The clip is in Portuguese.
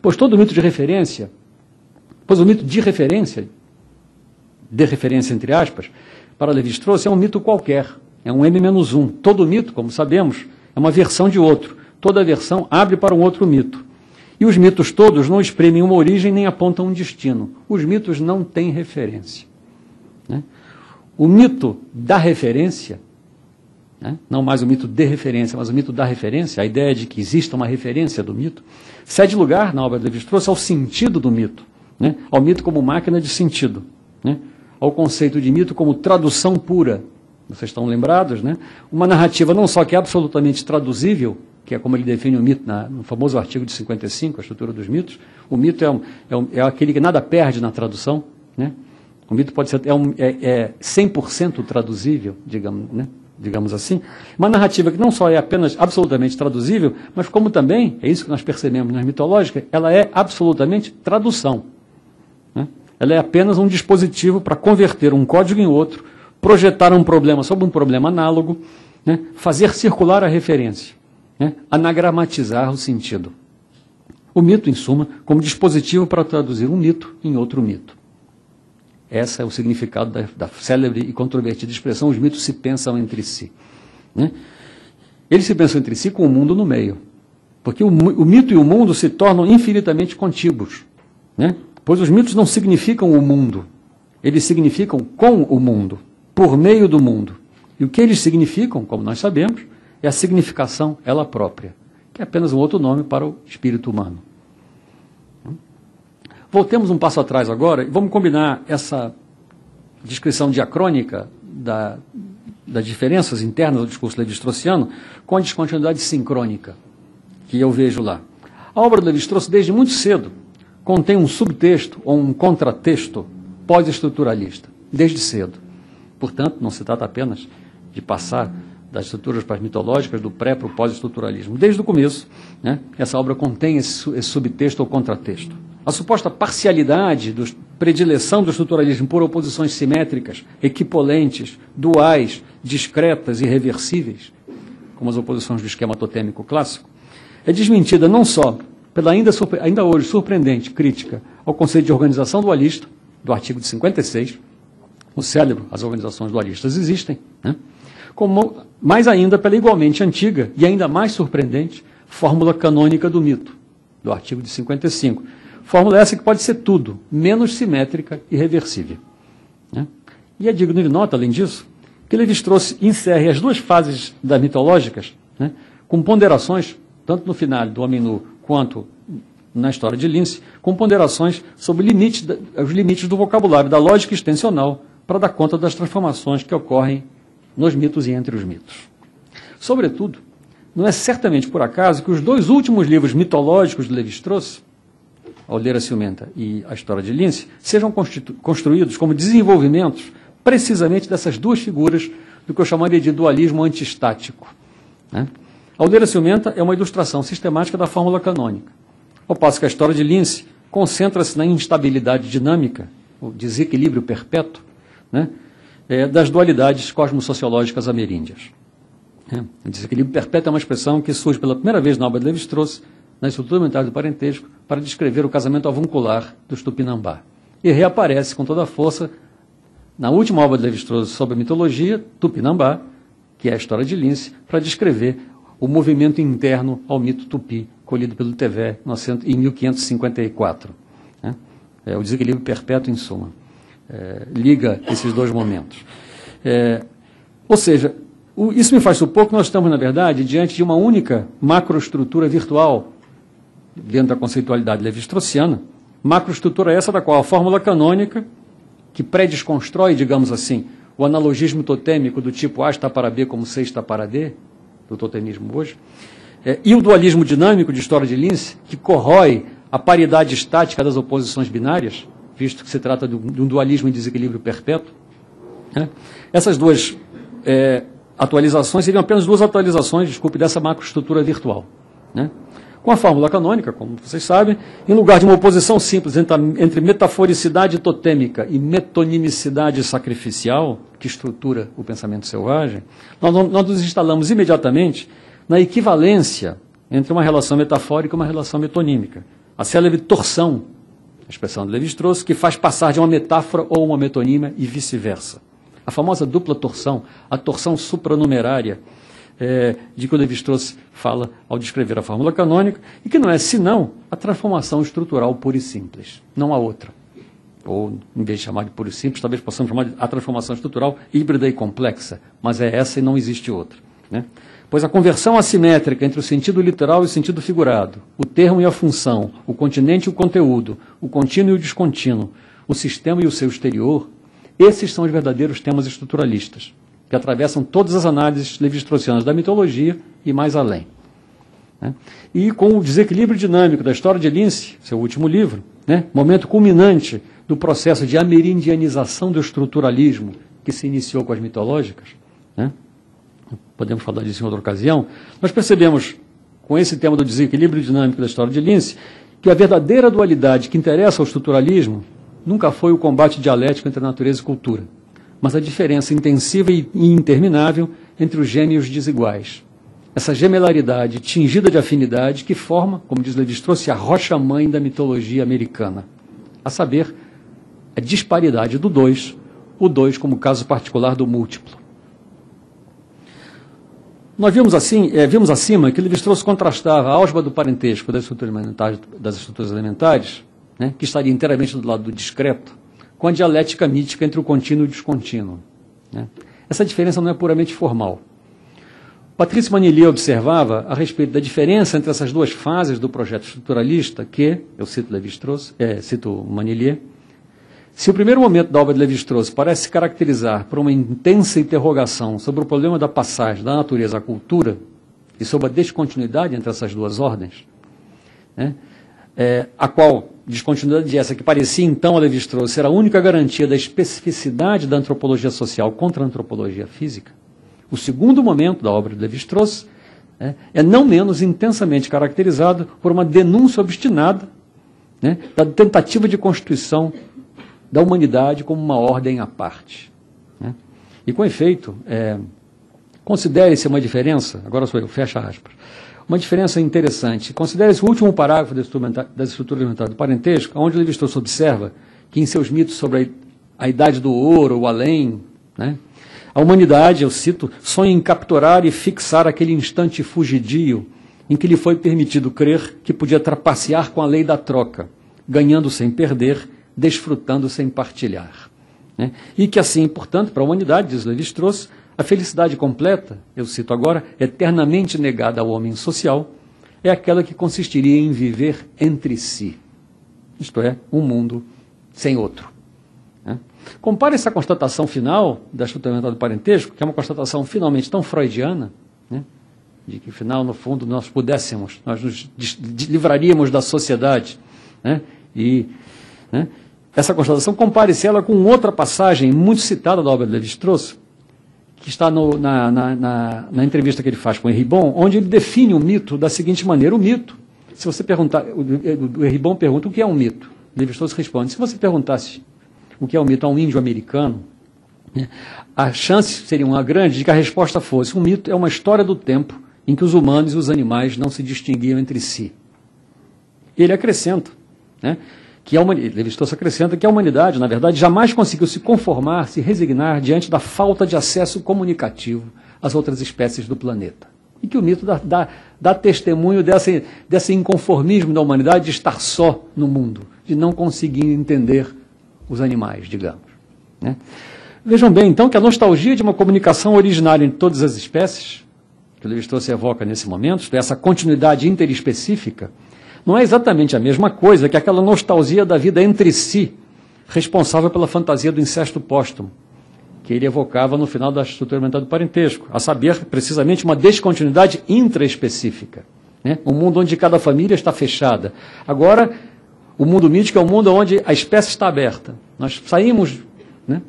Pois todo mito de referência, pois o mito de referência entre aspas, para Lévi-Strauss é um mito qualquer, é um M-1. Todo mito, como sabemos, é uma versão de outro. Toda versão abre para um outro mito. E os mitos todos não exprimem uma origem nem apontam um destino. Os mitos não têm referência. Né? O mito da referência, né? Não mais o mito de referência, mas o mito da referência, a ideia de que exista uma referência do mito, cede lugar, na obra de Lévi-Strauss, ao sentido do mito, né? Ao mito como máquina de sentido, né? Ao conceito de mito como tradução pura. Vocês estão lembrados, né? Uma narrativa não só que é absolutamente traduzível, que é como ele define o mito no famoso artigo de 55, a estrutura dos mitos. O mito é aquele que nada perde na tradução, né? O mito pode ser 100% traduzível, digamos assim. Uma narrativa que não só é apenas absolutamente traduzível, mas como também, é isso que nós percebemos na mitológica, ela é absolutamente tradução, né? Ela é apenas um dispositivo para converter um código em outro, projetar um problema sobre um problema análogo, né? Fazer circular a referência, né? Anagramatizar o sentido. O mito, em suma, como dispositivo para traduzir um mito em outro mito. Esse é o significado da célebre e controvertida expressão: os mitos se pensam entre si, né? Eles se pensam entre si com o mundo no meio, porque o mito e o mundo se tornam infinitamente contíguos, né? Pois os mitos não significam o mundo, eles significam com o mundo, por meio do mundo. E o que eles significam, como nós sabemos, é a significação ela própria, que é apenas um outro nome para o espírito humano. Voltemos um passo atrás agora e vamos combinar essa descrição diacrônica das diferenças internas do discurso levi-straussiano com a descontinuidade sincrônica que eu vejo lá. A obra do Lévi-Strauss, desde muito cedo, contém um subtexto ou um contratexto pós-estruturalista, desde cedo. Portanto, não se trata apenas de passar das estruturas para as mitológicas, do pré para o pós-estruturalismo. Desde o começo, né, essa obra contém esse subtexto ou contratexto. A suposta parcialidade, predileção do estruturalismo por oposições simétricas, equipolentes, duais, discretas e reversíveis, como as oposições do esquema totêmico clássico, é desmentida não só pela ainda hoje surpreendente crítica ao conceito de organização dualista, do artigo de 56, o célebre, as organizações dualistas existem, né? Mais ainda pela igualmente antiga e ainda mais surpreendente fórmula canônica do mito, do artigo de 55. Fórmula essa que pode ser tudo, menos simétrica e reversível, né? E é digno de nota, além disso, que Lévi-Strauss encerre as duas fases das mitológicas, né, com ponderações, tanto no final do Homem Nu quanto na história de Lince, com ponderações sobre os limites do vocabulário da lógica extensional para dar conta das transformações que ocorrem nos mitos e entre os mitos. Sobretudo, não é certamente por acaso que os dois últimos livros mitológicos de Lévi-Strauss, A Olheira Ciumenta e A História de Lince, sejam construídos como desenvolvimentos precisamente dessas duas figuras do que eu chamaria de dualismo antistático, né? A Olheira Ciumenta é uma ilustração sistemática da fórmula canônica, ao passo que A História de Lince concentra-se na instabilidade dinâmica, o desequilíbrio perpétuo, né, das dualidades cosmossociológicas ameríndias. O desequilíbrio perpétuo é uma expressão que surge pela primeira vez na obra de Lévi-Strauss, na estrutura mental do parentesco, para descrever o casamento avuncular dos Tupinambá. E reaparece com toda a força na última obra de Lévi-Strauss sobre a mitologia, Tupinambá, que é a História de Lince, para descrever o movimento interno ao mito tupi, colhido pelo Tevé em 1554. O desequilíbrio perpétuo, em suma, liga esses dois momentos. Ou seja, isso me faz supor que nós estamos, na verdade, diante de uma única macroestrutura virtual, dentro da conceitualidade levi-straussiana, macroestrutura essa da qual a fórmula canônica, que pré-desconstrói, digamos assim, o analogismo totêmico do tipo A está para B como C está para D, do totemismo hoje, e o dualismo dinâmico de História de Lince, que corrói a paridade estática das oposições binárias, visto que se trata de um dualismo em desequilíbrio perpétuo, né? Essas duas atualizações seriam apenas duas atualizações, desculpe, dessa macroestrutura virtual, né? Com a fórmula canônica, como vocês sabem, em lugar de uma oposição simples entre metaforicidade totêmica e metonimicidade sacrificial, que estrutura o pensamento selvagem, nós nos instalamos imediatamente na equivalência entre uma relação metafórica e uma relação metonímica. a célebre torção, a expressão de Lévi-Strauss, que faz passar de uma metáfora ou uma metonímia e vice-versa. A famosa dupla torção, a torção supranumerária, de que o Lévi-Strauss fala ao descrever a fórmula canônica, e que não é senão a transformação estrutural pura e simples. Não há outra. Ou, em vez de chamar de pura e simples, talvez possamos chamar de a transformação estrutural híbrida e complexa, mas é essa e não existe outra, né? Pois a conversão assimétrica entre o sentido literal e o sentido figurado, o termo e a função, o continente e o conteúdo, o contínuo e o descontínuo, o sistema e o seu exterior, esses são os verdadeiros temas estruturalistas, que atravessam todas as análises levi-straussianas da mitologia e mais além, né? E com o desequilíbrio dinâmico da história de Lince, seu último livro, né, momento culminante do processo de amerindianização do estruturalismo que se iniciou com as mitológicas, né? Podemos falar disso em outra ocasião, nós percebemos, com esse tema do desequilíbrio dinâmico da história de Lince, que a verdadeira dualidade que interessa ao estruturalismo nunca foi o combate dialético entre natureza e cultura, mas a diferença intensiva e interminável entre os gêmeos desiguais. Essa gemelaridade tingida de afinidade que forma, como diz Lévi-Strauss, a rocha-mãe da mitologia americana, a saber, a disparidade do dois, o dois como caso particular do múltiplo. Nós vimos acima que Lévi-Strauss contrastava a álgebra do parentesco das estruturas elementares, né, que estaria inteiramente do lado do discreto, com a dialética mítica entre o contínuo e o descontínuo, né? Essa diferença não é puramente formal. Patrice Manillier observava a respeito da diferença entre essas duas fases do projeto estruturalista que, eu cito Lévi-Strauss, cito Manillier, se o primeiro momento da obra de Lévi-Strauss parece se caracterizar por uma intensa interrogação sobre o problema da passagem da natureza à cultura e sobre a descontinuidade entre essas duas ordens, né, a qual descontinuidade essa que parecia então a Lévi-Strauss ser a única garantia da especificidade da antropologia social contra a antropologia física, o segundo momento da obra de Lévi-Strauss é não menos intensamente caracterizado por uma denúncia obstinada, né, da tentativa de constituição da humanidade como uma ordem à parte, né? E com efeito, considere-se uma diferença, agora sou eu, fecha aspas, uma diferença interessante. Considere-se o último parágrafo das estruturas elementares do parentesco, onde Lévi-Strauss observa que em seus mitos sobre a idade do ouro, o além, né, a humanidade, eu cito, sonha em capturar e fixar aquele instante fugidio em que lhe foi permitido crer que podia trapacear com a lei da troca, ganhando sem perder, desfrutando sem partilhar, né? E que assim, portanto, para a humanidade, diz Lévi-Strauss, a felicidade completa, eu cito agora, eternamente negada ao homem social, é aquela que consistiria em viver entre si, isto é, um mundo sem outro, né? Compare essa constatação final da estrutura elementar do parentesco, que é uma constatação finalmente tão freudiana, né, de que, afinal, no fundo, nós nos livraríamos da sociedade, né, né, essa constatação, compare-se ela com outra passagem muito citada da obra de Lévi-Strauss, que está na entrevista que ele faz com Eribon, onde ele define o mito da seguinte maneira. O mito, se você perguntar, o Eribon pergunta o que é um mito. Lévi-Strauss responde, se você perguntasse o que é um mito a um índio americano, né, a chance seria uma grande de que a resposta fosse: um mito é uma história do tempo em que os humanos e os animais não se distinguiam entre si. Ele acrescenta, né, Lévi-Strauss acrescenta que a humanidade, na verdade, jamais conseguiu se conformar, se resignar diante da falta de acesso comunicativo às outras espécies do planeta. E que o mito dá testemunho desse inconformismo da humanidade de estar só no mundo, de não conseguir entender os animais, digamos, né? Vejam bem, então, que a nostalgia de uma comunicação originária entre todas as espécies, que o Lévi-Strauss evoca nesse momento, essa continuidade interespecífica, não é exatamente a mesma coisa que aquela nostalgia da vida entre si, responsável pela fantasia do incesto póstumo, que ele evocava no final da estrutura elementar do parentesco, a saber, precisamente, uma descontinuidade intraespecífica, né? Um mundo onde cada família está fechada. Agora, o mundo mítico é um mundo onde a espécie está aberta. Nós saímos, né?